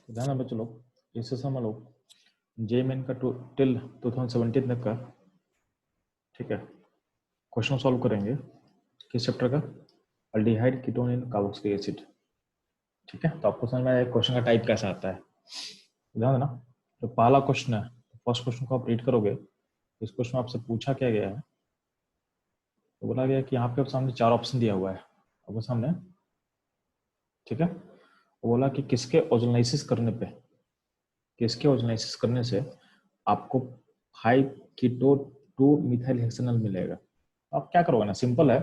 ध्यान में बच्चों लोग इस समय लोग जे मेन का टिल 2017 तक का ठीक है क्वेश्चन सॉल्व करेंगे किस चैप्टर का अल्डिहाइड कीटोन इन कार्बोक्सिलिक एसिड। ठीक है, तो आपको समझ में आया क्वेश्चन का टाइप कैसा आता है। ध्यान देना, जो पहला क्वेश्चन है फर्स्ट क्वेश्चन को आप रीड करोगे। इस क्वेश्चन में आपसे पूछा क्या गया है, तो बोला गया कि यहाँ पे सामने 4 ऑप्शन दिया हुआ है आपके सामने। ठीक है, वो बोला कि किसके ओजोनाइसिस करने से आपको 5 कीटो 2 मिथाइल हेक्सेनॉल मिलेगा। आप क्या करोगे ना, सिंपल है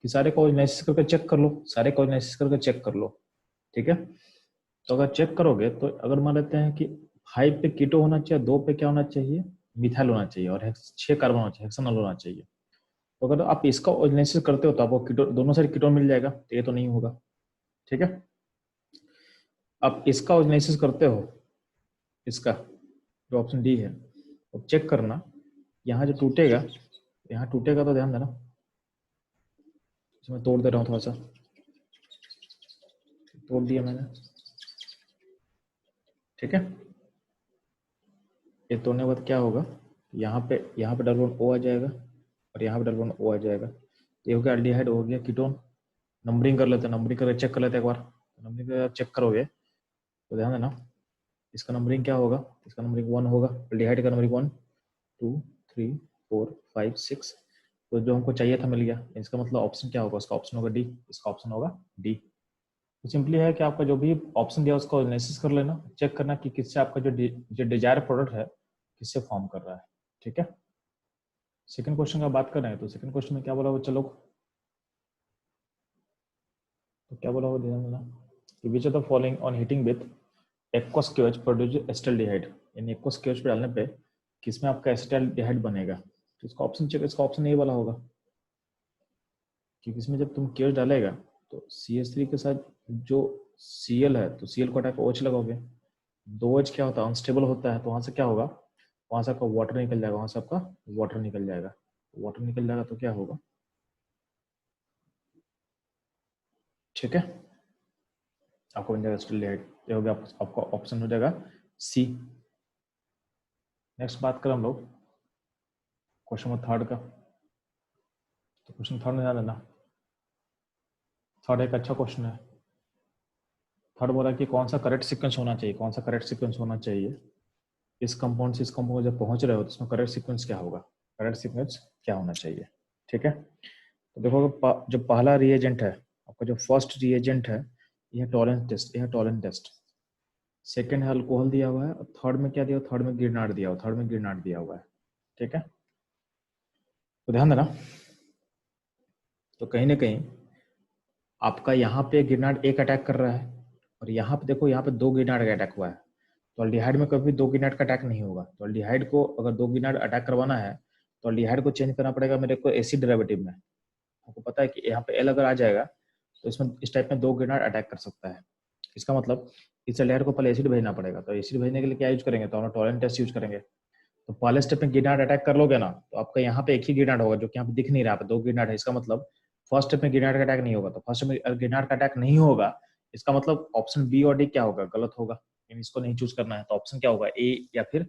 कि सारे को ओजोनाइसिस करके चेक कर लो, सारे को ओजोनाइसिस करके चेक कर लो। ठीक है, तो अगर चेक करोगे तो अगर मान लेते हैं कि 5 पे कीटो होना चाहिए, 2 पे क्या होना चाहिए, मिथाइल होना चाहिए, और 6 कार्बन होना चाहिए, हेक्सेनॉल होना चाहिए। तो अगर आप इसका ओजोनाइसिस करते हो तो आपको कीटो दोनों साइड कीटोन मिल जाएगा, तो ये तो नहीं होगा। ठीक है, आप इसका ओजोनाइसिस करते हो, इसका जो ऑप्शन डी है, तो चेक करना यहाँ जो टूटेगा, यहाँ टूटेगा तो ध्यान देना, इसमें तोड़ दे रहा हूँ थोड़ा सा, तोड़ दिया मैंने। ठीक है, ये तोड़ने के बाद क्या होगा, यहाँ पे डबल बॉन्ड O आ जाएगा और यहाँ पे डबल बॉन्ड O आ जाएगा। ये हो गया अल्डिहाइड, हो गया कीटोन। नंबरिंग कर लेते हैं, नंबरिंग करके चेक कर लेते हैं एक बार। नंबरिंग करके चेक करोगे तो ध्यान देना, इसका नंबरिंग क्या होगा, इसका नंबरिंग 1 होगा, अल्डिहाइड का नंबरिंग 1 2 3 4 5 6। तो जो हमको चाहिए था मिल गया। इसका मतलब ऑप्शन क्या होगा, उसका ऑप्शन होगा डी, इसका ऑप्शन होगा डी। तो सिंपली है कि आपका जो भी ऑप्शन दिया उसको एनालिसिस कर लेना, चेक करना कि किससे आपका जो डिजायर प्रोडक्ट है किससे फॉर्म कर रहा है। ठीक है, सेकंड क्वेश्चन का बात कर रहे हैं, तो सेकंड क्वेश्चन में क्या बोला हुआ, चलो तो क्या बोला हुआ ध्यान देना कि which of the following on heating with aqueous KOH produce acetaldehyde. यानी एक्वस क्यूएच पे डालने पे किसमें आपका एसिटाल्डिहाइड बनेगा। तो इसका ऑप्शन चेक, इसका ऑप्शन नहीं वाला होगा, क्योंकि इसमें जब तुम क्यूएच डालेगा तो CH3 के साथ जो Cl है, तो Cl को हटा के OH लगाओगे। 2H क्या होता है, अनस्टेबल होता है, तो वहां से क्या होगा, वहां से आपका वाटर निकल जाएगा, वहां से आपका वाटर निकल जाएगा। वाटर निकल जाएगा तो क्या होगा, ठीक है, आपको बन जाएगा एसिटाल्डिहाइड। ये हो गया आपका ऑप्शन हो जाएगा सी। नेक्स्ट बात करें हम लोग क्वेश्चन नंबर थर्ड का। तो क्वेश्चन थर्ड में ध्यान देना, थर्ड एक अच्छा क्वेश्चन है। थर्ड बोला कि कौन सा करेक्ट सीक्वेंस होना चाहिए, कौन सा करेक्ट सीक्वेंस होना चाहिए, इस कंपाउंड से इस कंपाउंड जब पहुंच रहे हो तो इसमें करेक्ट सीक्वेंस क्या होगा, करेक्ट सीक्वेंस क्या होना चाहिए। ठीक है, तो देखो जो पहला रिएजेंट है आपका, जो फर्स्ट रिएजेंट है, यह टॉलेंस टेस्ट, यह टॉलेंस टेस्ट। सेकेंड है अल्कोहल दिया हुआ है, और थर्ड में क्या दिया, थर्ड में गिरनाट दिया हुआ, थर्ड में गिरनाट दिया हुआ है। ठीक है, तो ध्यान देना, तो कहीं ना कहीं आपका यहाँ पे गिरनाट एक अटैक कर रहा है, और यहाँ पे देखो, यहाँ पे 2 गिरनाट का अटैक हुआ है। तो अल्डिहाइड में कभी 2 गिरनाट का अटैक नहीं होगा। तो अल्डिहाइड को अगर 2 गिरनाट अटैक करवाना है तो अल्डिहाइड को चेंज करना पड़ेगा मेरे को एसिड डेरिवेटिव में। आपको पता है कि यहाँ पे एल अगर आ जाएगा तो इसमें इस टाइप में 2 गिरनाट अटैक कर सकता है। इसका मतलब इस अल्डिहाइड को पहले एसिड भेजना पड़ेगा। तो एसिड भेजने के लिए क्या यूज करेंगे, तो हम टॉलेंट टेस्ट यूज करेंगे। तो पहले स्टेप में गिरनाट अटैक कर लोगे ना, तो आपका यहाँ पे एक ही गिरनाट होगा, जो कि यहाँ पे दिख नहीं रहा, 2 गिरनाट है। इसका मतलब फर्स्ट स्टेप में गिरनाट का अटैक नहीं होगा। तो फर्स्ट स्टेप में गिरनाट का अटैक नहीं होगा, इसका मतलब ऑप्शन बी और डी क्या होगा, गलत होगा। इसको नहीं चूज करना है, तो ऑप्शन क्या होगा, ए या फिर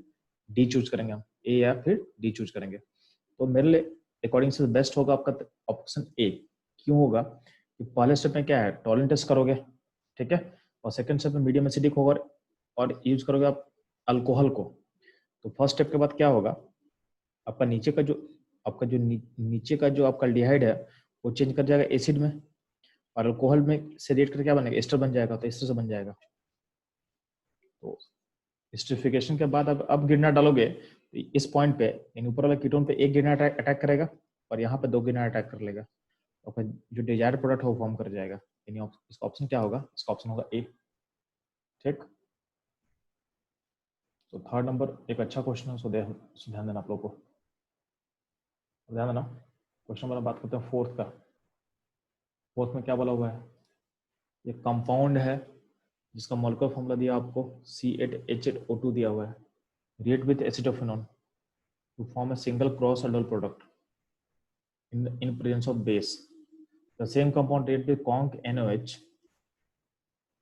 डी चूज करेंगे हम, ए या फिर डी चूज करेंगे। तो मेरे लिए अकॉर्डिंग से बेस्ट होगा आपका ऑप्शन ए। क्यों होगा, कि पहले स्टेप में क्या है, टॉलेंट टेस्ट करोगे, ठीक है, और सेकंड स्टेप में मीडियम एसिडिक होगा और यूज करोगे आप अल्कोहल को। तो फर्स्ट स्टेप के बाद क्या होगा, आपका नीचे का जो नीचे का जो आपका अल्डिहाइड है वो चेंज कर जाएगा एसिड में, और अल्कोहल में से रिएक्ट करके क्या बनेगा, एस्टर बन जाएगा। तो एस्टर से बन जाएगा। तो एस्टरिफिकेशन के बाद अब गिरनाट डालोगे तो इस पॉइंट पे, इन ऊपर वाला कीटोन पे एक गिरनाट अटैक करेगा और यहाँ पे 2 गिरनाट अटैक कर लेगा, और फिर जो डिजायर प्रोडक्ट है वो फॉर्म कर जाएगा। यानी इसका ऑप्शन क्या होगा, इसका ऑप्शन होगा ए। ठीक, तो थर्ड नंबर एक अच्छा क्वेश्चन है, सो ध्यान देना आप लोग को, ध्यान देना। क्वेश्चन नंबर बात करते हैं फोर्थ का। फोर्थ में क्या बोला हुआ है, ये कंपाउंड है जिसका मॉलिक्यूलर फॉर्मूला दिया आपको C8H8O2 दिया हुआ है, react with acetophenone to form a single cross aldol product in presence of base. The same compound react with conc NOH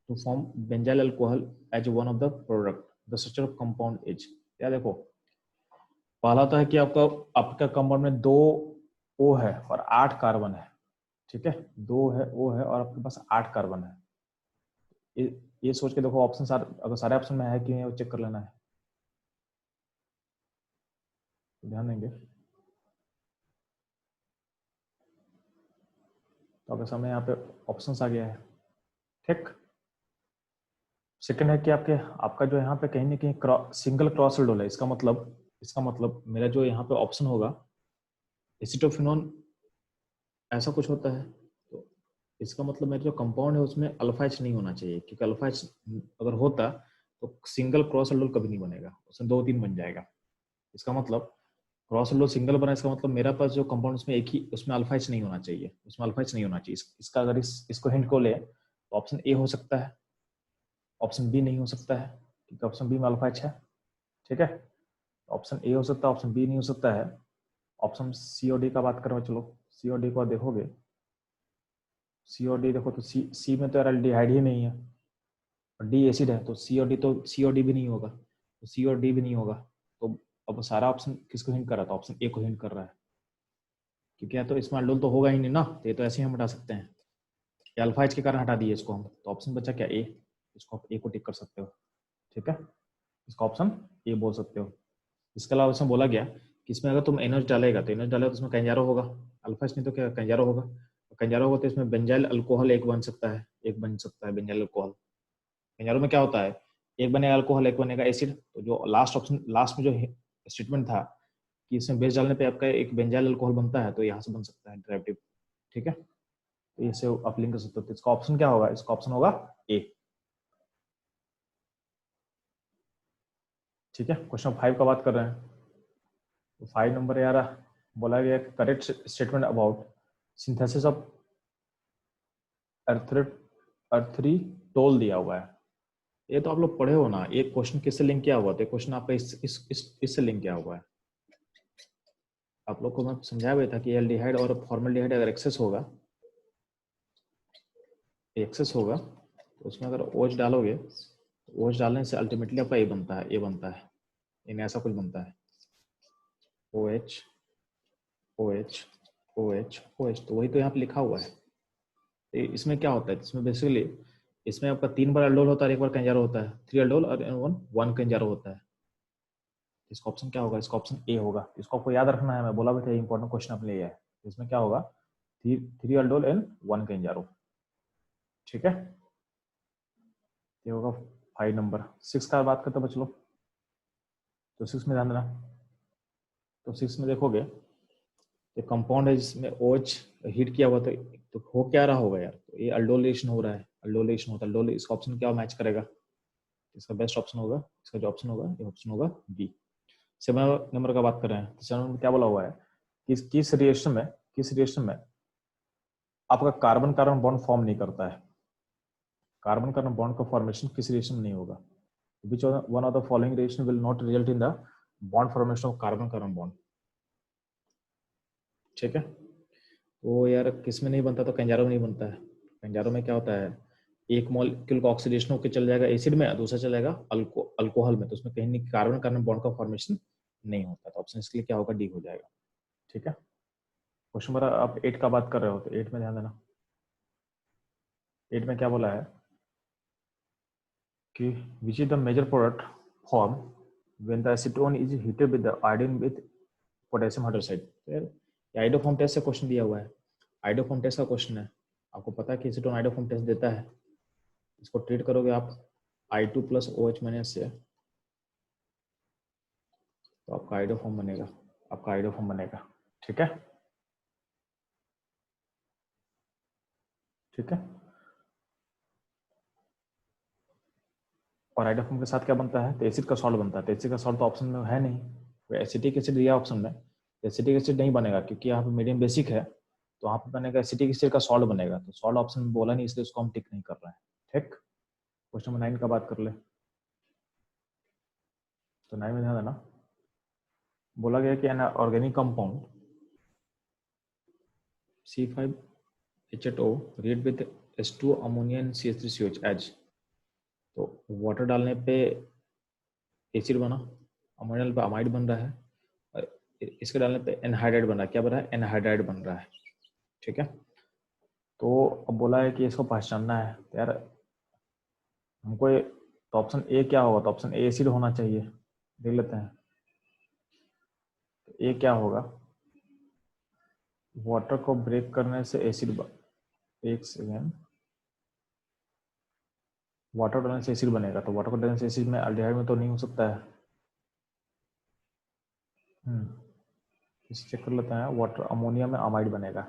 to form benzyl alcohol as one of the product, the structure of compound is. क्या देखो, पहला तो है कि आपका compound में 2 O है और 8 कार्बन है, ठीक है, 2 है O है और आपके पास 8 कार्बन है। ये सोच के देखो ऑप्शन अगर सारे ऑप्शन में है कि नहीं वो चेक कर लेना है, ध्यान देंगे। तो आपके सामने यहाँ पे ऑप्शंस आ गया है, ठीक। सेकंड है कि आपका जो यहाँ पे कहीं ना कहीं सिंगल क्रॉस डोल है, इसका मतलब मेरा जो यहाँ पे ऑप्शन होगा एसिटोफिनोन ऐसा कुछ होता है, तो इसका मतलब मेरा जो कंपाउंड है उसमें अल्फा एच नहीं होना चाहिए, क्योंकि अल्फा एच अगर होता तो सिंगल क्रॉस डोल कभी नहीं बनेगा, उसमें 2-3 बन जाएगा। इसका मतलब क्रॉस डोल सिंगल बना, इसका मतलब मेरा पास जो कंपाउंड उसमें एक ही, उसमें अल्फा एच नहीं होना चाहिए, उसमें अल्फा एच नहीं होना चाहिए। इसका अगर इसको हिंट को ले तो ऑप्शन ए हो सकता है, ऑप्शन बी नहीं हो सकता है, क्योंकि ऑप्शन बी में अल्फा एच है, ठीक है। ऑप्शन ए हो सकता है, ऑप्शन बी नहीं हो सकता है। ऑप्शन सी और डी का बात करें, चलो सी और डी को देखोगे, सी और डी देखो तो सी में तो यार एल्डिहाइड ही नहीं है और डी एसिड है, तो सी और डी भी नहीं होगा, तो सी और डी भी नहीं होगा। तो अब सारा ऑप्शन किसको हिंट कर रहा था, ऑप्शन ए को हिंट कर रहा है, क्योंकि या तो इसमें अल्डोल तो होगा ही नहीं ना, तो ये तो ऐसे ही हम हटा सकते हैं, अल्फा एच के कारण हटा दिए इसको हम, तो ऑप्शन बचा क्या, ए। इसको आप ए को टिक कर सकते हो, ठीक है, इसका ऑप्शन ए बोल सकते हो। इसके अलावा इसमें बोला गया कि इसमें अगर तुम एनएच डालेगा तो एनएच डालेगा तो इसमें कंजारो होगा, अल्फा एच नहीं तो क्या कंजारो होगा, कंजारो होगा तो इसमें बेंजाइल अल्कोहल एक बन सकता है, बेंजाइल अल्कोहल। कंजारो में क्या होता है, एक बनेगा अल्कोहल एक बनेगा एसिड, तो जो लास्ट में जो स्टेटमेंट था कि इसमें बेस डालने पे आपका एक बेंजाइल अल्कोहल बनता है, तो यहाँ से बन सकता है डेरिवेटिव, ठीक है। तो इसे आप लिंक कर सकते हो, तो इसका ऑप्शन क्या होगा, इसका ऑप्शन होगा ए, ठीक है। क्वेश्चन 5 का बात कर रहे हैं, तो 5 नंबर यार बोला गया correct statement about synthesis of erythritol दिया हुआ है। ये तो आप लोग पढ़े हो ना, एक क्वेश्चन किससे लिंक किया हुआ था, क्वेश्चन आपका इससे लिंक किया हुआ है। आप लोग को मैं समझाया हुआ था कि एल्डिहाइड और फॉर्मल्डिहाइड अगर एक्सेस होगा तो उसमें अगर OH डालोगे तो OH डालने से अल्टीमेटली आपका ए बनता है, इन्हें ऐसा कुछ बनता है OH OH OH OH, तो वही तो यहाँ पे लिखा हुआ है। तो इसमें क्या होता है, इसमें बेसिकली इसमें आपका 3 बार अल्डोल होता है और 1 बार कंजारो होता है, 3 अल्डोल और 1 कंजारो होता है। इसका ऑप्शन क्या होगा, इसका ऑप्शन ए होगा। इसको आपको याद रखना है, मैं बोला भी था इंपॉर्टेंट क्वेश्चन अपने लिए है। इसमें क्या होगा, 3 अल्डोल एंड 1 कंजारो, ठीक है। ये होगा 5 नंबर। 6 का बात करते हैं बच्चों, तो 6 में ध्यान देना। तो 6 में देखोगे ये कंपाउंड है जिसमें OH हीट किया हुआ, तो हो क्या रहा होगा यार, तो ये अल्डोलेशन हो रहा है, अल्डोलेशन होता है, अल्डोल इसका ऑप्शन क्या मैच करेगा, इसका बेस्ट ऑप्शन होगा, इसका जो ऑप्शन होगा ये ऑप्शन होगा बी। 7 नंबर का बात कर रहे हैं, तो 7 नंबर क्या बोला हुआ है कि किस रिएक्शन में आपका कार्बन कार्बन बॉन्ड फॉर्म नहीं करता है, कार्बन कार्बन बॉन्ड का फॉर्मेशन किस रिएक्शन में नहीं होगा, which one of the following reaction will not result in the bond formation of carbon carbon bond, ठीक है। तो यार किस में नहीं बनता, तो कंजारो में नहीं बनता है। कंजारो में क्या होता है, एक मॉलिक्यूल का ऑक्सीडेशन होकर चल जाएगा एसिड में, दूसरा चलेगा अल्कोहल में, तो उसमें कहीं नहीं कार्बन कार्बन बॉन्ड का फॉर्मेशन नहीं होता, तो ऑप्शन इसके लिए क्या होगा, डी हो जाएगा, ठीक है। क्वेश्चन नंबर आप 8 का बात कर रहे हो, तो 8 में ध्यान देना। 8 में क्या बोला है कि which is the major product form when the acetone is heated with the iodine with potassium hydroxide. Iodoform test से क्वेश्चन दिया हुआ है, आइडोफॉर्म टेस्ट का क्वेश्चन है। आपको पता है कि एसीटोन आइडोफॉर्म टेस्ट देता है, इसको ट्रीट करोगे आप I2 + OH- से, तो आपका आइडोफॉर्म बनेगा, ठीक है, ठीक है। और आइडोफॉर्म के साथ क्या बनता है, तो एसिड का सॉल्ट बनता है, तो एसिड का सॉल्ट तो ऑप्शन में है नहीं, तो एसिटिक एसिड दिया ऑप्शन में, एसिटिक एसिड नहीं बनेगा क्योंकि यहाँ पे मीडियम बेसिक है, तो वहाँ पे बनेगा एसिटिक एसिड का सॉल्ट बनेगा, तो सॉल्ट ऑप्शन में बोला नहीं, इसलिए उसको हम टिक नहीं कर रहे हैं, ठीक। क्वेश्चन नंबर 9 का बात कर ले, तो 9 में ध्यान देना। बोला गया कि an organic compound C5H8O react with H2 ammonia and CH3COH as तो वाटर डालने पे एसिड बना, अमोनिया डालने पे अमाइड बन रहा है, और इसके डालने पे एनहाइड्राइड बन रहा है। क्या बन रहा है? एनहाइड्राइड बन रहा है। ठीक है, तो अब बोला है कि इसको पहचानना है। तो यार हमको तो ऑप्शन ए क्या होगा? तो ऑप्शन ए एसिड होना चाहिए। देख लेते हैं ए क्या होगा। वाटर को ब्रेक करने से एसिड एक सेकेंड, वाटर डालने से एसिड बनेगा, तो वाटर को डालने से एसिड में अल्डिहाइड में तो नहीं हो सकता है। इसे चेक कर लेते हैं। वाटर अमोनिया में अमाइड बनेगा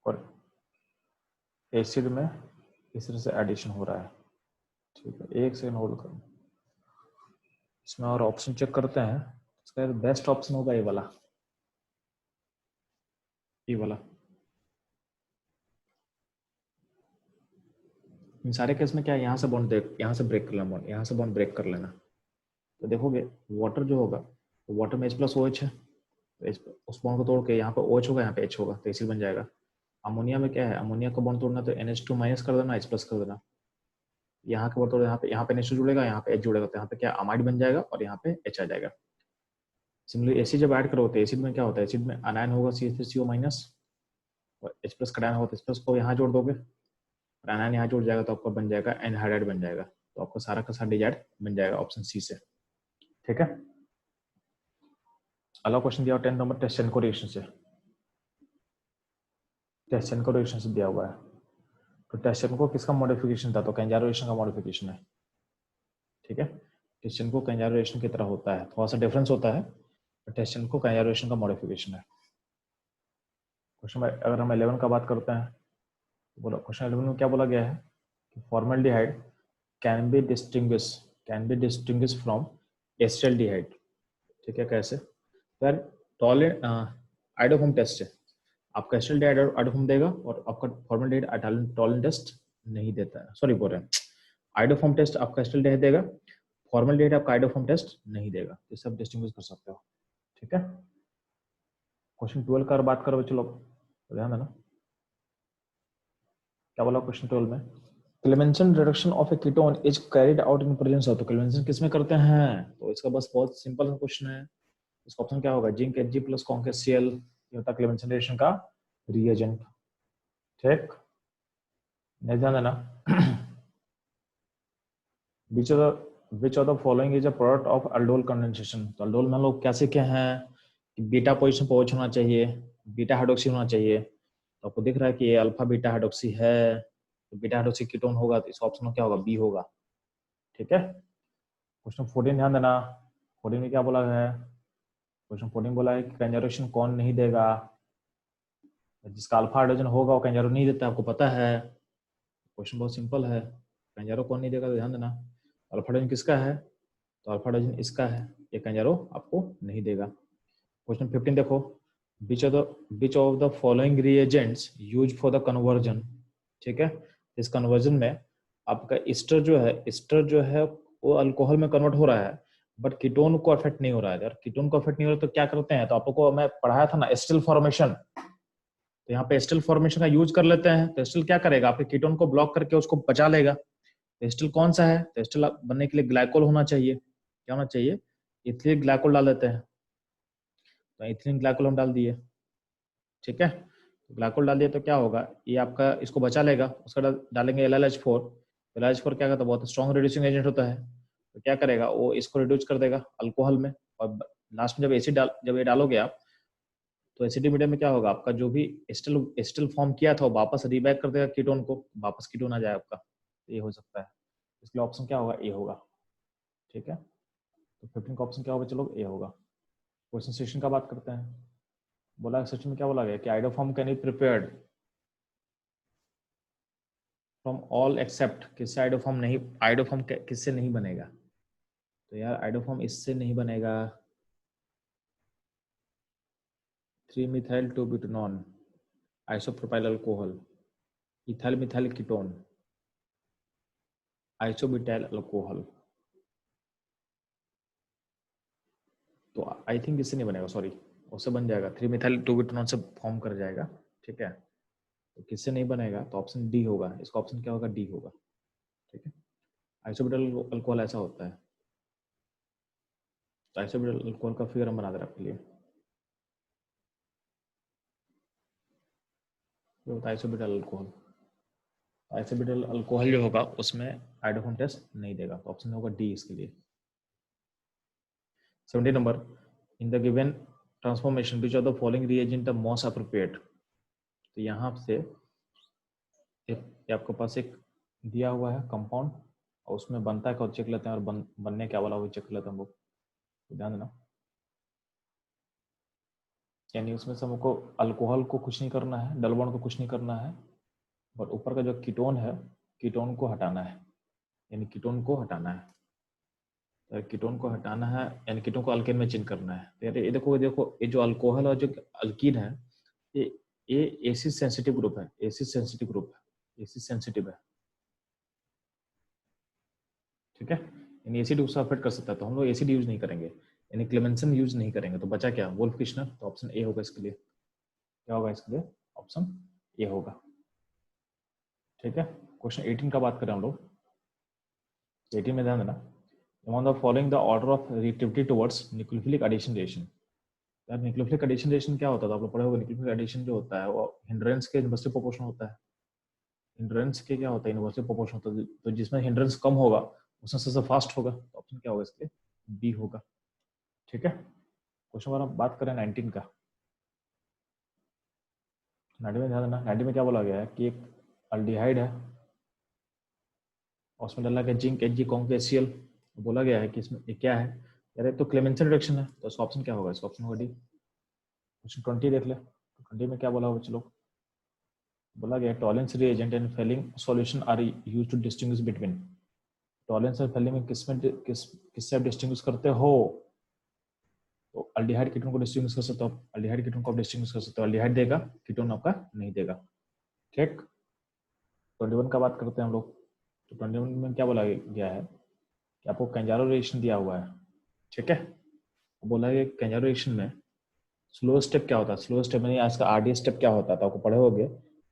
और एसिड में इस तरह से एडिशन हो रहा है। ठीक है, एक सेकेंड होल्ड करो, इसमें और ऑप्शन चेक करते हैं। इसका बेस्ट ऑप्शन होगा ये वाला, ये वाला। इन सारे केस में क्या है, यहाँ से बॉन्ड देख, यहाँ से ब्रेक कर लेना बॉन्ड, यहाँ से बॉन्ड ब्रेक कर लेना। तो देखोगे वाटर जो होगा, तो वाटर में H प्लस OH है, तो उस बॉन्ड को तोड़ के यहाँ पे OH होगा, यहाँ पे H होगा, तो एसिड बन जाएगा। अमोनिया में क्या है, अमोनिया का बॉन्ड तोड़ना तो NH2 माइनस कर देना, H प्लस कर देना। यहाँ के बॉन्ड तोड़, यहाँ पे NH2 जुड़ेगा, यहाँ पे H जुड़ेगा, तो यहाँ पे क्या अमाइड बन जाएगा और यहाँ पे H आ जाएगा। सिमिलरली एसिड जब ऐड करो तो एसिड में क्या होता है, एसिड में अनायन होगा CH3CO माइनस, और H प्लस का आयन होगा, तो H प्लस को यहाँ जोड़ दोगे और अनायन यहाँ जुड़ जाएगा, तो आपका बन जाएगा एनहाइड्राइड बन जाएगा। तो आपका सारा का सारा डिजाइड बन जाएगा ऑप्शन सी से। ठीक है, अगला क्वेश्चन दिया 10 नंबर टेस्टेनको रिएक्शन से, टेस्टेनको रिएक्शन से दिया हुआ है। तो टेस्टेनको किसका मॉडिफिकेशन था? तो कैंजारो रिएक्शन का मॉडिफिकेशन है। ठीक है, टेस्टेनको कैंजारो रिएक्शन की तरह होता है, थोड़ा सा डिफरेंस होता है, टेस्टेनको कैंजारो रिएक्शन का मॉडिफिकेशन है। क्वेश्चन अगर हम 11 का बात करते हैं, बोला क्वेश्चन 11 में क्या बोला गया है कि formaldehyde can be distinguish from acetaldehyde. ठीक है, कैसे? फिर टॉलेंट आइडोफॉर्म टेस्ट है, आपका एसिटाल्डिहाइड आइडोफॉर्म देगा और आपका फॉर्मल्डिहाइड टॉलेंट टेस्ट नहीं देता है। सॉरी बोल रहे हैं, आइडोफॉर्म टेस्ट आपका एसिटाल्डिहाइड देगा, फॉर्मल्डिहाइड आपका आइडोफॉर्म टेस्ट नहीं देगा। ये सब डिस्टिंग्विश कर सकते हो। ठीक है, क्वेश्चन 12 का बात करो चलो, ध्यान देना क्या बोला क्वेश्चन 12 में। Clemmensen reduction of A ketone is carried out in presence of. तो क्लेमेंसन किसमें करते हैं? तो इसका बस बहुत सिंपल सा क्वेश्चन है। इसका ऑप्शन क्या होगा? जिंक Hg प्लस कॉन्केस Cl, ये होता है क्लेमेंसन रिएक्शन का रिएजेंट। ठीक, नहीं ध्यान देना। which of the following is a product of aldol condensation। तो aldol में हम लोग क्या सीखे हैं कि बीटा पोजीशन पर OH होना चाहिए, बीटा हाइड्रोक्सी होना चाहिए। तो आपको दिख रहा है कि ये अल्फा बीटा हाइड्रोक्सी है, तो बीटा हाइड्रोक्सी कीटोन होगा, तो इसका ऑप्शन क्या होगा? बी होगा। ठीक है, क्वेश्चन 14 ध्यान देना। 14 में क्या बोला है? क्वेश्चन 14 बोला है कि कंजर्वेशन कौन नहीं देगा? जिसका अल्फा हाइड्रोजन होगा वो कंजर्व नहीं देता, आपको पता है। क्वेश्चन बहुत सिंपल है, कंजर्व कौन नहीं देगा? तो ध्यान देना, अल्फा हाइड्रोजन किसका है? तो अल्फा हाइड्रोजन इसका है, ये कंजर्व आपको नहीं देगा। क्वेश्चन 15 देखो, which of the following reagents used for the conversion। ठीक है, इस कन्वर्जन में आपका ईस्टर जो है वो अल्कोहल में कन्वर्ट हो रहा है, बट कीटोन को अफेक्ट नहीं हो रहा है। यार कीटोन को अफेक्ट नहीं हो रहा तो क्या करते हैं? तो आप लोगों को मैं पढ़ाया था ना एस्टिल फॉर्मेशन, तो यहाँ पे एस्टिल फॉर्मेशन का यूज कर लेते हैं। तो एस्टिल क्या करेगा? आपके कीटोन को ब्लॉक करके उसको बचा लेगा। तो एस्टिल कौन सा है? तो एस्टिल बनने के लिए ग्लाइकोल होना चाहिए। क्या होना चाहिए? इथिलीन ग्लाइकोल डाल देते हैं, तो इथिलीन ग्लाइकोल हम डाल दिए। ठीक है, तो ग्लाइकोल डाल दिया तो क्या होगा, ये आपका इसको बचा लेगा। उसका डालेंगे LLH4। LLH4 क्या करता है? बहुत स्ट्रॉन्ग रिड्यूसिंग एजेंट होता है, तो क्या करेगा वो इसको रिड्यूस कर देगा अल्कोहल में। और लास्ट में जब ये डालोगे आप, तो एसिडिक मीडियम में क्या होगा? आपका जो भी एस्टिल फॉर्म किया था वो वापस रीबैक कर देगा कीटोन को, वापस कीटोन आ जाए आपका। तो ये हो सकता है, इसलिए ऑप्शन क्या होगा? ए होगा। ठीक है, तो 15 का ऑप्शन क्या होगा? चलो ए होगा। क्वेश्चन सेशन का बात करते हैं। बोला सेशन में क्या बोला गया कि iodoform can be prepared from all except, किससे आइडोफॉर्म नहीं, आइडोफॉर्म किससे नहीं बनेगा? तो यार आइडोफॉर्म इससे नहीं बनेगा, 3-methyl 2-butanol isopropyl alcohol, ethyl methyl ketone, isobutyl alcohol. तो आई थिंक इससे नहीं बनेगा, सॉरी, उससे बन जाएगा, 3-methyl 2-butanol से फॉर्म कर जाएगा। ठीक है, तो किससे नहीं बनेगा? तो ऑप्शन डी होगा, इसका ऑप्शन क्या होगा? डी होगा। ठीक है, आइसोब्यूटाइल अल्कोहल ऐसा होता है। तो आइसोब्यूटाइल अल्कोहल का फिगर हम बना दे रहे आपके लिए। ये होता है आइसोब्यूटाइल अल्कोहल। आइसोब्यूटाइल अल्कोहल जो होगा उसमें आइडोफोन टेस्ट नहीं देगा, तो ऑप्शन होगा डी इसके लिए। 70 number, in the given transformation which of the following reagent the most appropriate. तो यहाँ से ये आपके पास एक दिया हुआ है कंपाउंड, और उसमें बनता है क्या चेक लेते हैं, और बनने क्या वाला वो चेक लेते हैं हम लोग, तो ध्यान देना। यानी उसमें से हमको अल्कोहल को कुछ नहीं करना है, डबल बॉन्ड को कुछ नहीं करना है, और ऊपर का जो कीटोन है, कीटोन को हटाना है, यानी कीटोन को हटाना है। तो कीटोन को हटाना है यानी कीटोन को अल्केन में चेंज करना है। तो ये देखो ये जो अल्कोहल और जो अल्कीन है, ये एसिड सेंसिटिव ग्रुप है, एसिड सेंसिटिव ग्रुप है, एसिड सेंसिटिव है। ठीक है, यानी एसिड उसको अफेक्ट कर सकता है, तो हम लोग एसिड यूज नहीं करेंगे, यानी क्लेमेंसन यूज नहीं करेंगे। तो बचा क्या, वोल्फ किशनर, तो ऑप्शन ए होगा इसके लिए। क्या होगा इसके लिए, ऑप्शन ए होगा। ठीक है, क्वेश्चन 18 का बात करें हम लोग। 18 में ध्यान देना, among the following the order of reactivity towards nucleophilic addition reaction। यार न्यूक्लियोफिलिक एडिशन रिएक्शन क्या होता था, आप लोग पढ़े होंगे। न्यूक्लियोफिलिक एडिशन जो होता है वो हिंड्रेंस के इनवर्सली प्रोपोर्शनल होता है। हिंड्रेंस के क्या होता है, इनवर्सली प्रोपोर्शनल होता है। तो जिसमें हिंड्रेंस कम होगा उसमें सबसे फास्ट होगा, तो ऑप्शन क्या होगा इसके, बी होगा। ठीक है, क्वेश्चन नंबर हम बात करें 19 का। 90 में ध्यान देना, 90 में क्या बोला गया है कि एक अल्डिहाइड है और उसमें डाला गया जिंक Hg HCl। बोला गया है कि इसमें ये क्या है, यार तो क्लेमेंसन रिएक्शन है, तो इसका ऑप्शन क्या होगा, इसका ऑप्शन होगा डी। क्वेश्चन 20 देख ले, 20 में क्या बोला हुआ, चलो बोला गया Tollens reagent and Fehling solution are used to distinguish between. Tollens और फेलिंग में किससे आप डिस्टिंग्विश करते हो, तो अल्डिहाइड कीटोन को डिस्टिंग्विश कर सकते हो, अल्डिहाइड कीटोन को आप डिस्टिंग्विश कर सकते हो। अल्डिहाइड देगा, कीटोन आपका नहीं देगा। ठीक, 21 का बात करते हैं हम लोग। तो 21 में क्या बोला गया है कि आपको कैंजारो रिएक्शन दिया हुआ है। ठीक है, बोला है कैंजारो रिएक्शन में स्लो स्टेप क्या होता है, स्लो स्टेप में आज का आरडीएस स्टेप क्या होता था, आपको पढ़े होंगे।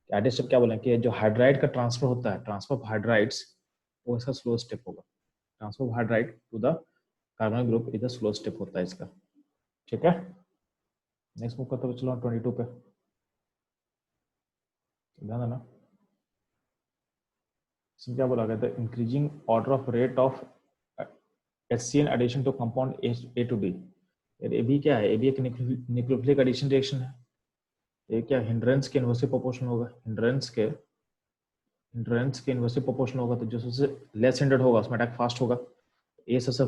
आरडीएस स्टेप क्या बोले कि जो हाइड्राइड का ट्रांसफर होता है, ट्रांसफर ऑफ हाइड्राइड्स, वो इसका स्लो स्टेप होगा। Transfer of hydride to the carbonyl group is the slow step होता है इसका। ठीक है, नेक्स्ट मूव करते हुए चलो 22 पे ध्यान देना। इसमें क्या बोला गया था, increasing order of rate of HCN addition to compound A to D। ये भी क्या है, ये भी एक न्यूक्लियोफिलिक एडिशन रिएक्शन है। ये क्या हिंड्रेंस के इनवर्सली प्रोपोर्शनल होगा, हिंड्रेंस के इनवर्सली प्रोपोर्शनल होगा, तो जो सबसे लेस हिंड्रेड होगा उसमें अटैक फास्ट होगा। ये सबसे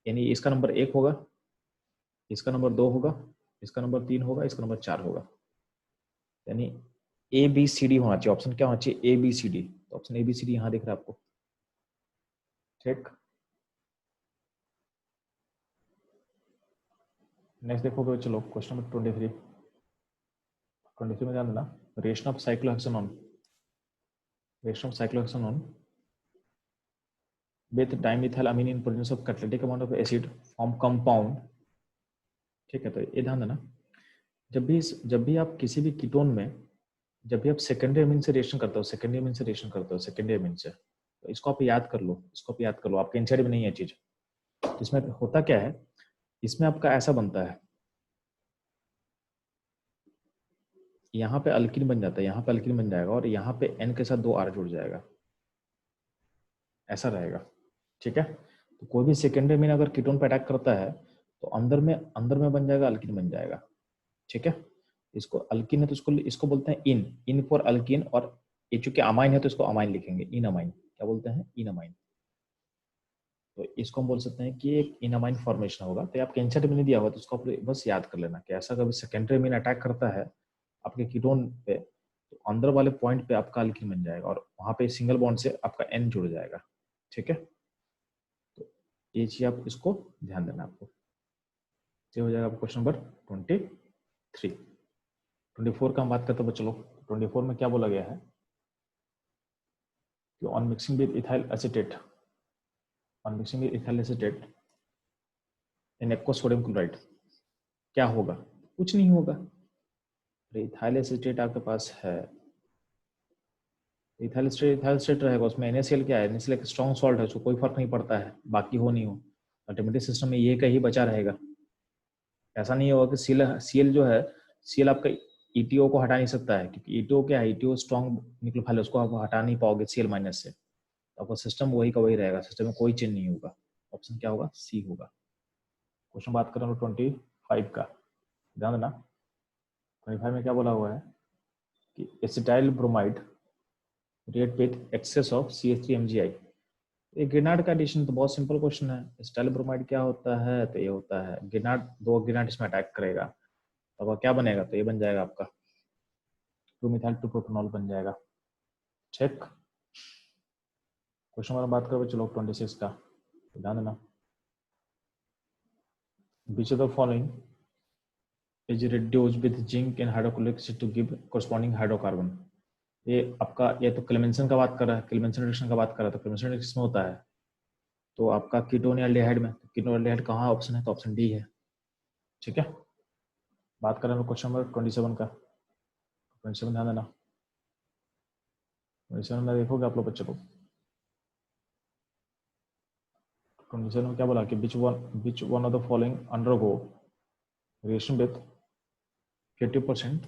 यानी इसका नंबर 1 होगा, इसका नंबर 2 होगा, इसका नंबर 3 होगा, इसका नंबर 4 होगा। यानी ABCD होना चाहिए, ऑप्शन क्या होना चाहिए, ABCD। तो ऑप्शन ABCD यहाँ दिख रहा है आपको। ठीक, नेक्स्ट देखोगे, चलो क्वेश्चन नंबर 23 में ध्यान देना, reaction of cyclohexanone, reaction of cyclohexanone with dimethylamine in presence of catalytic amount of acid form compound। ठीक है, तो ये ध्यान देना, जब भी आप किसी भी कीटोन में, जब भी आप सेकेंडरी अमीन से रिएक्शन करते हो, सेकेंडरी अमीन से रिएक्शन करते हो, सेकेंडरी अमीन से, तो इसको आप याद कर लो, इसको आप याद कर लो, आपके एनसीईआरटी में नहीं है चीज। इसमें होता क्या है, इसमें आपका ऐसा बनता है, यहाँ पे अल्कीन बन जाता है, यहाँ पे अल्कीन बन जाएगा, और यहाँ पे N के साथ 2 R जुड़ जाएगा, ऐसा रहेगा। ठीक है, तो कोई भी सेकेंडरी अमीन अगर कीटोन पे अटैक करता है तो अंदर में बन जाएगा, अल्कीन बन जाएगा। ठीक है, इसको अल्कीन है तो इसको बोलते हैं इन फॉर अल्कीन, और ये चूंकि अमाइन है तो इसको अमाइन लिखेंगे, इन अमाइन। क्या बोलते हैं, इन अमाइन। तो इसको हम बोल सकते हैं कि एक इन अमाइन फॉर्मेशन होगा। तो आपके एनसीईआरटी में नहीं दिया हुआ तो उसको आप बस याद कर लेना कि ऐसा कभी सेकेंडरी अमीन अटैक करता है आपके कीटोन पे, तो अंदर वाले पॉइंट पे आपका अल्कीन बन जाएगा, और वहां पे सिंगल बॉन्ड से आपका एन जुड़ जाएगा। ठीक है, तो ये चीज आप इसको ध्यान देना आपको। ये हो जाएगा क्वेश्चन नंबर 23। 24 का हम बात करते हैं, चलो 24 में क्या बोला गया है कि on mixing with ethyl acetate, on mixing with ethyl acetate in aqua sodium chloride क्या होगा, कुछ नहीं होगा। इथाइल एसीटेट आपके पास है, इथाइल स्टेट रहेगा, उसमें NaCl क्या है, NaCl एक स्ट्रॉन्ग सॉल्ट है, उसको कोई फर्क नहीं पड़ता है बाकी हो नहीं हो, अल्टरनेटिव सिस्टम में ये का ही बचा रहेगा। ऐसा नहीं होगा कि Cl जो है, Cl आपका ETO को हटा नहीं सकता है, क्योंकि ETO क्या है, ETO स्ट्रॉन्ग न्यूक्लियोफाइल, उसको आप हटा नहीं पाओगे Cl माइनस से, तो आपका सिस्टम वही का वही रहेगा, सिस्टम में कोई चेंज नहीं होगा। ऑप्शन क्या होगा, सी होगा। क्वेश्चन बात करें 25 का, ध्यान देना। 25 में क्या बोला हुआ है कि acetyl bromide react with excess of CH3 MgI। ये गिनार्ड का एडिशन तो बहुत सिंपल क्वेश्चन है। एसिटाइल ब्रोमाइड क्या होता है, तो ये होता है गिनार्ड, दो गिनार्ड इसमें अटैक करेगा, तो अब क्या बनेगा, तो ये बन जाएगा आपका 2 मिथाइल 2 प्रोपेनॉल बन जाएगा। ठीक, क्वेश्चन नंबर बात करो चलो 26 का, ध्यान देना। Which of the following is reduced with zinc and hydrochloric acid to give corresponding hydrocarbon? ये आपका, ये तो क्लेमेंसन का बात कर रहा है, क्लेमेंसन रिएक्शन का बात कर रहा है, तो क्लेमेंसन रिएक्शन में होता है तो आपका कीटोन या एल्डिहाइड में, तो कीटोन एल्डिहाइड कहाँ ऑप्शन है, तो ऑप्शन डी है। ठीक है, बात करें क्वेश्चन नंबर 27 का। 27 ध्यान देना। 27 में देखोगे आप लोग बच्चों को, 27 में क्या बोला कि which one of the following undergo reaction with 50%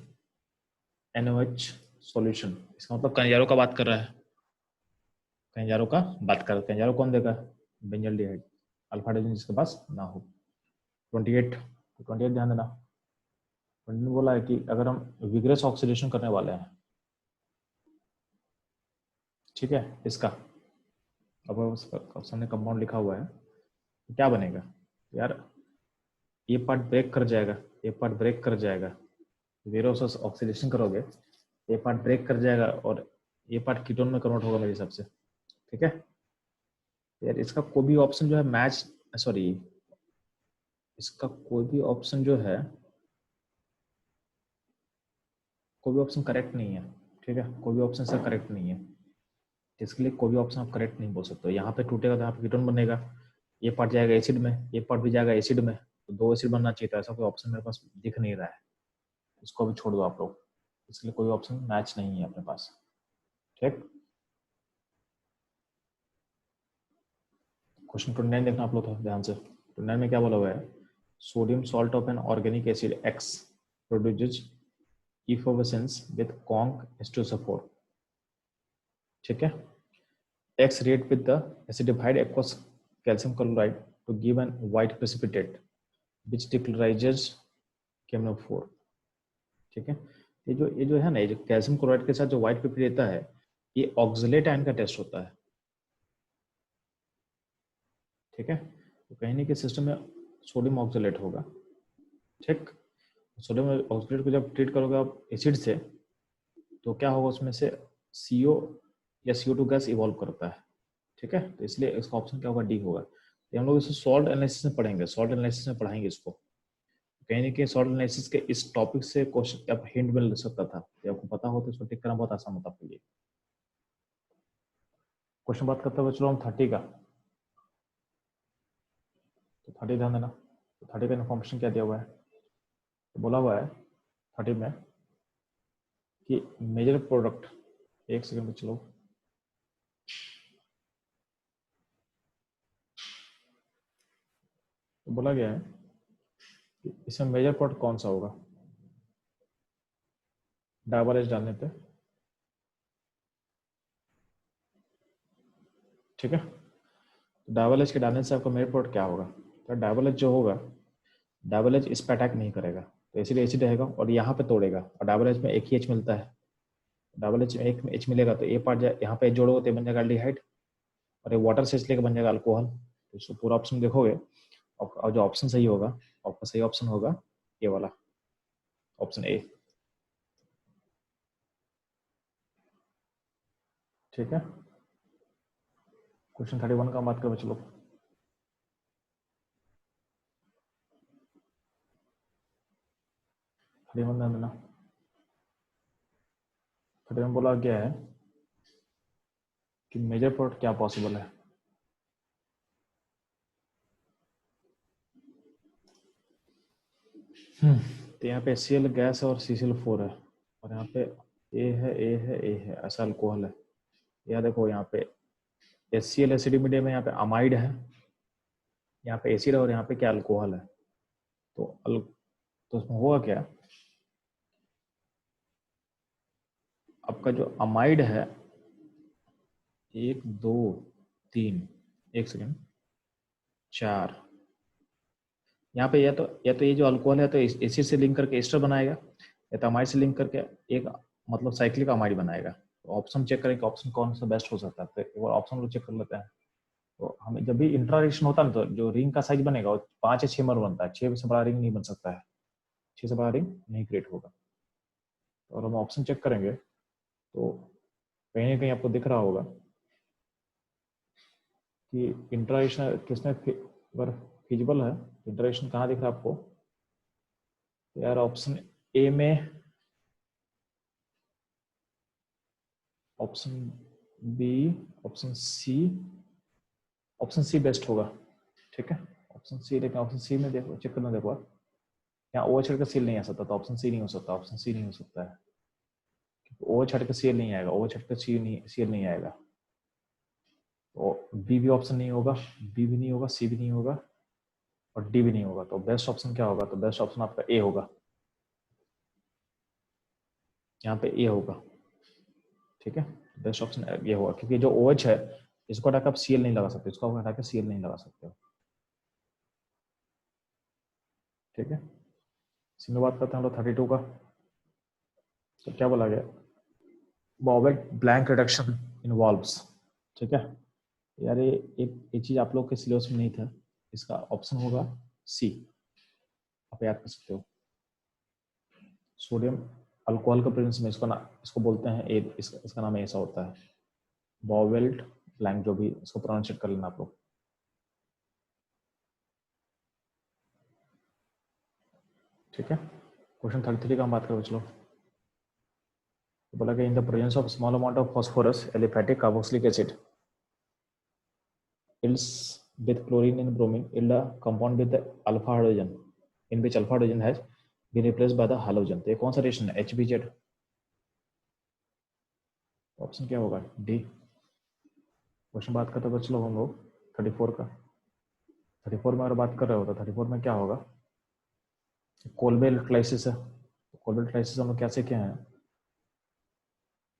NaOH solution. इसका मतलब कंजारो का बात कर रहा है, कंजारो का बात कर रहा है। कंजारो कौन देगा, बेंजल्डिहाइड, अल्फा हाइड्रोजन जिसके पास ना हो। 28 ध्यान देना। 28 बोला है कि अगर हम विग्रेस ऑक्सीडेशन करने वाले हैं, ठीक है, इसका अब सामने कंपाउंड लिखा हुआ है, तो क्या बनेगा यार, ये पार्ट ब्रेक कर जाएगा, ये पार्ट ब्रेक कर जाएगा, विग्रेस ऑक्सीडेशन करोगे, ये पार्ट ब्रेक कर जाएगा और ये पार्ट कीटोन में कन्वर्ट होगा मेरे हिसाब से। ठीक है यार, इसका कोई भी ऑप्शन जो है मैच, सॉरी, इसका कोई भी ऑप्शन जो है, कोई भी ऑप्शन करेक्ट नहीं है। ठीक है, कोई भी ऑप्शन से करेक्ट नहीं है, इसके लिए कोई भी ऑप्शन आप करेक्ट नहीं बोल सकते। यहाँ पे टूटेगा तो यहाँ पे कीटोन बनेगा, ये पार्ट जाएगा एसिड में, ये पार्ट भी जाएगा एसिड में, तो दो एसिड बनना चाहिए था। ऐसा कोई ऑप्शन मेरे पास दिख नहीं रहा है, इसको भी छोड़ दो आप लोग, इसके लिए कोई ऑप्शन मैच नहीं है अपने पास। ठीक, क्वेश्चन 29 देखना आप लोग तो ध्यान से। 29 में क्या बोला हुआ है, sodium salt of an organic acid X produces effervescence with conc H2SO4। ठीक है, X react with the acidified aqueous calcium chloride to give an white precipitate which decolorizes KMnO4। ठीक है, ये जो है ना, ये जो कैल्शियम क्लोराइड के साथ जो व्हाइट पेपर रहता है, ये ऑक्सलेट आयन का टेस्ट होता है। ठीक है, तो कहीं नहीं कि सिस्टम में सोडियम ऑक्सलेट होगा। ठीक, सोडियम ऑक्सलेट को जब ट्रीट करोगे आप एसिड से, तो क्या होगा, उसमें से CO या CO2 गैस इवॉल्व करता है। ठीक है, तो इसलिए इसका ऑप्शन क्या होगा, डी होगा। तो हम लोग इसको सॉल्ट एनालिसिस में पढ़ेंगे, सॉल्ट एनालिसिस में पढ़ाएंगे इसको। कहीं ना कहीं सॉल्ट एनालिसिस के इस टॉपिक से क्वेश्चन आप हिंट मिल सकता था, तो आपको पता हो तो इसको टिक करना बहुत आसान होता आपके लिए। क्वेश्चन बात करते हुए चलो हम 30 का, तो 30 ध्यान देना। तो 30 का इन्फॉर्मेशन क्या दिया हुआ है, तो बोला हुआ है 30 में कि मेजर प्रोडक्ट, एक सेकंड में चलो, तो बोला गया है कि इसमें मेजर प्रोडक्ट कौन सा होगा डायबल एच डालने पे। ठीक है, तो डायबल एच के डालने से आपका मेजर प्रोडक्ट क्या होगा, तो डायबल एच जो होगा, डायबल एच इस पर अटैक नहीं करेगा, तो एसिड एसिड रहेगा और यहाँ पे तोड़ेगा, और डायबल एच में एक ही एच मिलता है, डबल एच में एक एच मिलेगा, तो ए पार्ट यहाँ पे जोड़ोगे तो बन जाएगा एल्डिहाइड, और ये वाटर से लेकर बन जाएगा अल्कोहल। तो इसको पूरा ऑप्शन देखोगे और जो ऑप्शन सही होगा, आपका सही ऑप्शन होगा ये वाला, ऑप्शन ए। ठीक है, क्वेश्चन 31 का बात करें चलो। 31 ध्यान देना। 31 बोला गया है कि मेजर प्रोडक्ट क्या पॉसिबल है, तो यहाँ पे HCl गैस है और CCl4 है, और यहाँ पे ए है, ए है, ए है, ऐसा अल्कोहल है। या देखो यहाँ पे HCl एसिडिक मीडियम में, यहाँ पे अमाइड है, यहाँ पे एसिड है और यहाँ पे क्या अल्कोहल है। तो उसमें होगा क्या, आपका जो अमाइड है 1 2 3, 1 सेकेंड, 4, यहाँ पे या तो ये जो अल्कोहल है तो एसिड से लिंक करके एस्टर बनाएगा, या तो अमाइड से लिंक करके एक मतलब साइक्लिक अमाइड बनाएगा। तो ऑप्शन चेक करें कि ऑप्शन कौन सा बेस्ट हो सकता है। तो एक बार ऑप्शन लोग चेक कर लेते हैं। तो हमें जब भी इंट्रा रिएक्शन होता है ना, तो जो रिंग का साइज बनेगा वो 5 या 6 में बनता है, 6 से बड़ा रिंग नहीं बन सकता है, 6 से बड़ा रिंग नहीं क्रिएट होगा। और हम ऑप्शन चेक करेंगे तो कहीं ना कहीं आपको दिख रहा होगा कि इंट्राक्शन किसमें अगर फिजिबल है, इंट्राक्शन कहाँ दिख रहा है आपको, तो यार ऑप्शन ए में, option B, option C best होगा। ठीक है, ऑप्शन सी, लेकिन ऑप्शन सी में देखो, चेक करना, देखो यहाँ ओ छड़ का सील नहीं आ सकता, तो ऑप्शन सी नहीं हो सकता, ऑप्शन सी नहीं हो सकता है, ओ छड़ का सील नहीं आएगा, ओ छड़ का सील नहीं आएगा। तो बी भी ऑप्शन नहीं होगा, बी भी नहीं होगा, सी भी नहीं होगा और डी भी नहीं होगा। तो बेस्ट ऑप्शन क्या होगा, तो बेस्ट ऑप्शन आपका ए होगा, यहाँ पे ए होगा। ठीक है, बेस्ट ऑप्शन ये होगा, क्योंकि जो OH है इसको हटाकर आप Cl नहीं लगा सकते, इसको आप हटाकर Cl नहीं लगा सकते हो। ठीक है, इसमें बात करते हैं हम लोग 32 का। तो क्या बोला गया, बॉवेल ब्लैंक रिडक्शन इन्वॉल्व्स। ठीक है यार, ये चीज आप लोग के सिलेबस में नहीं था, इसका ऑप्शन होगा सी, आप याद कर सकते हो। सोडियम अल्कोहल का प्रेजेंस में इसको बोलते हैं इसका नाम ऐसा होता है, बॉवेल्ट ब्लैंक, जो भी इसको प्रोनाउंसिएट कर लेना आप लोग। ठीक है, क्वेश्चन 33 का हम बात करें चलो। तो बोला कि in the presence of small amount of phosphorus aliphatic carboxylic acid yields with chlorine and bromine yield a compound with alpha hydrogen in which alpha hydrogen has been replaced by the halogen। तो ये कौन सा reaction है, HBZ। Option क्या होगा, D. Question बात करते हैं चलो हम लोग 34 का। 34 में अगर बात कर रहे हो तो 34 में क्या होगा, कोलबे इलेक्ट्रोलाइसिस है। कोलबे इलेक्ट्रोलाइसिस हम लोग कैसे क्या है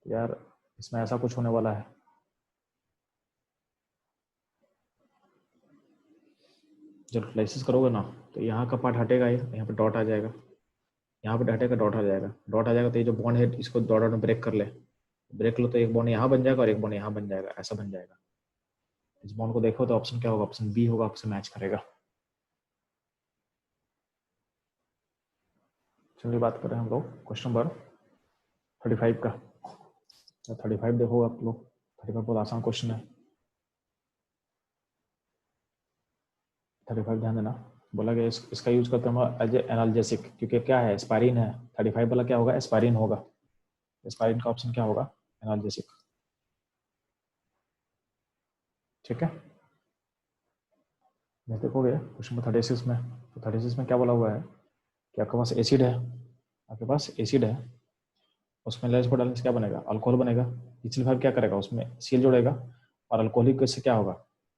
यार, इसमें ऐसा कुछ होने वाला है, जब इलेक्ट्रोलाइसिस करोगे ना तो यहाँ का पार्ट हटेगा, यहाँ पे डॉट आ जाएगा, यहाँ पे हटेगा डॉट आ जाएगा, डॉट आ जाएगा तो ये जो बॉन्ड है इसको डॉट में ब्रेक कर ले, ब्रेक लो तो एक बॉन्ड यहाँ बन जाएगा और एक बॉन्ड यहाँ बन जाएगा, ऐसा बन जाएगा। इस बॉन्ड को देखो तो ऑप्शन क्या होगा, ऑप्शन बी होगा, आपसे मैच करेगा। चलिए बात करें हम लोग क्वेश्चन नंबर 35 का। तो 35 देखो आप लोग, 35 बहुत आसान क्वेश्चन है। 35 ध्यान देना, बोला गया इसका यूज करते हैं एज एनाल्जेसिक, क्योंकि क्या है, एस्पाइरिन है। 35 वाला क्या होगा, एस्पाइरिन होगा। एस्पाइरिन का ऑप्शन क्या होगा, एनाल्जेसिक। ठीक है, मैं देखोगे क्वेश्चन नंबर 36 में, तो 36 में क्या बोला हुआ है कि आपके पास एसिड है, आपके पास एसिड है, उसमें लेस डालने से क्या बनेगा, अल्कोहल बनेगा। पिछले भाग क्या करेगा, उसमें सील जोड़ेगा और अल्कोहलिक से क्या होगा,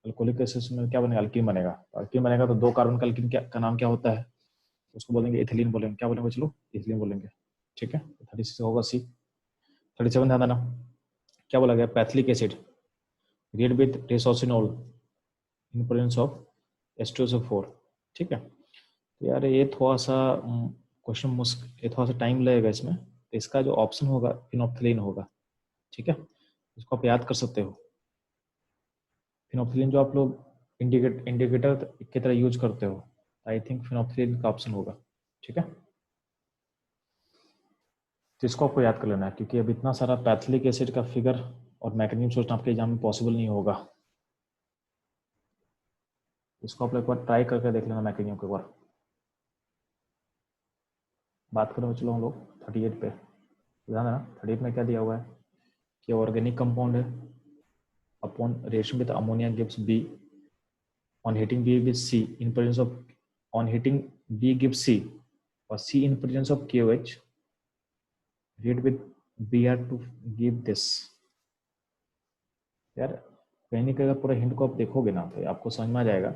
अल्कोहलिक एसिड में क्या बनेगा, अल्कीन बनेगा। तो अल्कीन बनेगा तो 2 कार्बन का अल्कीन का नाम क्या होता है, उसको बोलेंगे इथिलीन, बोलेंगे क्या बोलेंगे, चलो इथिलीन बोलेंगे। ठीक है, 36 होगा सी। 37 ध्यान देना, क्या बोला गया, phthalic acid react with resorcinol in presence of H2SO4। ठीक है, तो यार ये थोड़ा सा क्वेश्चन मुश्किल, ये थोड़ा सा टाइम लगेगा इसमें, तो इसका जो ऑप्शन होगा फिनोप्थिलीन होगा। ठीक है, इसको आप याद कर सकते हो। फिनोप्थिलीन जो आप लोग इंडिकेटर की तरह यूज करते हो, आई थिंक फिनोप्थिलीन का ऑप्शन होगा। ठीक है, तो इसको आपको याद कर लेना है, क्योंकि अब इतना सारा पैथिलिक एसिड का फिगर और मैकेनिज्म सोचना आपके एग्जाम में पॉसिबल नहीं होगा। इसको आप एक बार ट्राई करके देख लेना मैकेनिज्म को एक बार। बात करें चलो हम लोग 38 पे, ध्यान देना 38 में क्या दिया हुआ है कि ऑर्गेनिक कंपाउंड है, upon reaction with ammonia gives B, on heating B with C in presence of, on heating B gives C or C in presence of KOH, react with Br to give this। यार कहीं ना कहीं अगर पूरा hint को आप देखोगे ना तो आपको समझ में आ जाएगा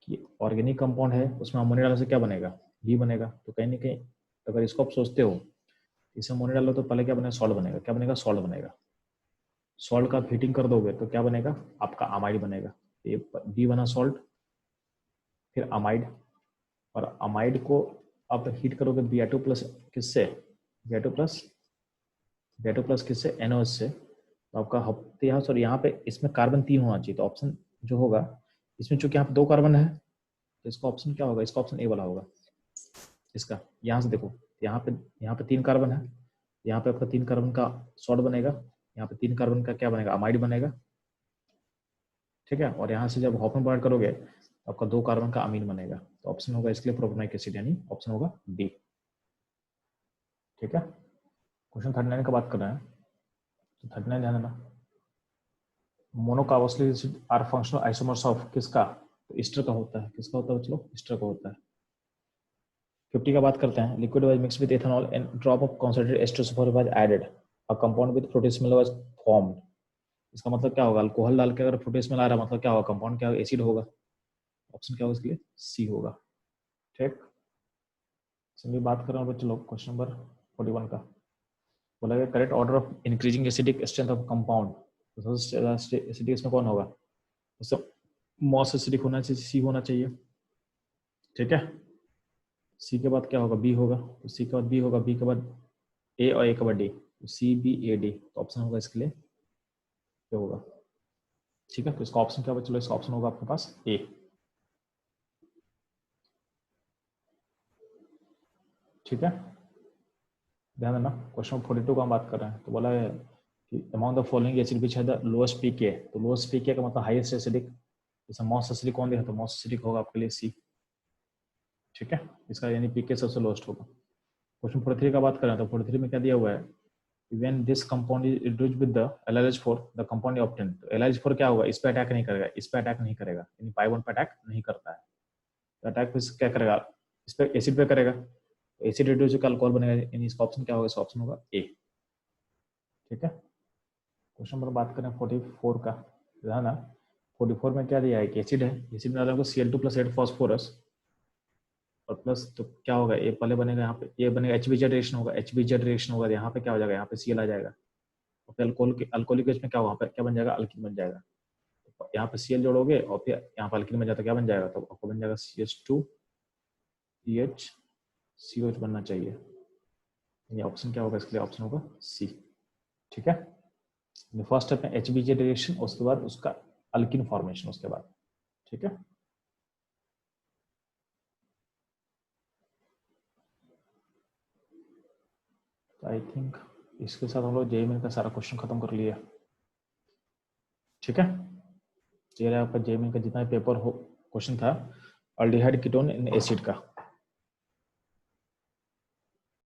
कि ऑर्गेनिक कंपाउंड है, उसमें अमोनिया डालने से क्या बनेगा, घी बनेगा। तो कहीं ना कहीं अगर इसको आप सोचते हो, इसमें अमोनिया डालो तो पहले क्या बनेगा, सॉल्ट बनेगा। क्या बनेगा, सॉल्ट बनेगा। सॉल्ट का आप हीटिंग कर दोगे तो क्या बनेगा, आपका अमाइड बनेगा। ये बी बना सॉल्ट, फिर अमाइड, और अमाइड को आप हीट करोगे Br2 प्लस किससे, Br2 प्लस Br2 प्लस किससे, NOH से। तो आपका हफ्ते यहाँ और यहाँ पे इसमें कार्बन 3 होना चाहिए। तो ऑप्शन जो होगा इसमें, चूंकि यहाँ पे 2 कार्बन है तो इसका ऑप्शन क्या होगा, इसका ऑप्शन ए वाला होगा। इसका यहाँ से देखो, यहाँ पे 3 कार्बन है, यहाँ पे आपका 3 कार्बन का सॉल्ट बनेगा, यहाँ पे 3 कार्बन का क्या बनेगा, अमाइड बनेगा। ठीक है, और यहाँ से जब हॉफ में बर्न करोगे तो आपका 2 कार्बन का अमीन बनेगा। तो ऑप्शन होगा इसके लिए प्रोपेनोइक एसिड, यानी ऑप्शन होगा डी। ठीक है, क्वेश्चन 39 का बात कर रहे हैं। तो 39 ध्यान देना, monocarboxylic acid are functional isomers of किसका, तो ईस्टर का होता है। किसका होता है चलो, ईस्टर का होता है। 50 का बात करते हैं, liquid was mixed with ethanol and drop of concentrated ester sulphur was added, a compound with fruity smell was formed. इसका मतलब क्या होगा, अल्कोहल डाल के अगर फ्रूटी स्मेल आ रहा है मतलब क्या होगा, कंपाउंड क्या होगा, एसिड होगा। ऑप्शन क्या होगा इसके लिए, सी होगा। ठीक, चलिए बात कर रहे हैं चलो क्वेश्चन नंबर 41 का। बोला गया correct order of increasing acidic strength of compound. तो सबसे ज्यादा एसिडिक इसमें कौन होगा, तो मोस्ट एसिडिक होना चाहिए, सी होना चाहिए। ठीक है, सी के बाद क्या होगा, बी होगा। तो सी के बाद बी होगा, बी के बाद ए और ए के बाद डी, तो सी बी ए डी। तो ऑप्शन होगा इसके लिए क्या होगा। ठीक है, तो इसका ऑप्शन क्या होगा, चलो इसका ऑप्शन होगा आपके पास ए। ठीक है, ध्यान देना, क्वेश्चन 42 का हम बात कर रहे हैं। तो बोला है कि among the following acid which है द लोएस्ट पीके। तो लोएस्ट पीके का मतलब हाईएस्ट एसिडिक। जैसे मोस्ट एसिडिक कौन दिया, तो मोस्ट एसिडिक होगा आपके लिए सी। ठीक है, इसका यानी पीके सबसे लोएस्ट होगा। क्वेश्चन 43 का बात करें तो 43 में क्या दिया हुआ है, when this compound is reduced with the LiH4 the compound is obtained। तो LiH4 क्या होगा, इस पे अटैक नहीं करेगा, इस पे अटैक नहीं करेगा, यानी पाई बॉन्ड पे अटैक नहीं करता है। तो अटैक पे क्या करेगा, इस पे एसिड पे करेगा। तो एसिड रिड्यूस का अल्कोहल बनेगा, यानी इसका ऑप्शन क्या होगा, इसका ऑप्शन होगा ए। ठीक है, क्वेश्चन नंबर बात करें 44 का, ध्यान ना। 44 में क्या दिया है कि एसिड है, एसिड में डाला होगा Cl2 प्लस 8 फॉस्फोरस और प्लस, तो क्या होगा, ए पहले बनेगा, यहाँ पे ए बनेगा, HBZ रिएक्शन होगा, HBZ रिएक्शन होगा, यहाँ पे क्या हो जाएगा, यहाँ पे Cl आ जाएगा। और फिर अल्कोहलिक बेस में क्या होगा, क्या बन जाएगा, अल्कीन बन जाएगा। तो यहाँ पे Cl जोड़ोगे और फिर यहाँ पे अल्कीन बन जाता, क्या बन जाएगा, तो आपको बन जाएगा CH2 CH बनना चाहिए। ये ऑप्शन क्या होगा इसके लिए, ऑप्शन होगा सी। ठीक है, फर्स्ट स्टेप में HBZ रिएक्शन, उसके बाद उसका अल्कीन फॉर्मेशन उसके बाद। ठीक है, तो आई थिंक इसके साथ हम लोग JEE का सारा क्वेश्चन खत्म कर लिया। ठीक है, ये रहा आपका JEE का जितना पेपर हो क्वेश्चन था, अल्डिहाइड कीटोन इन एसिड का।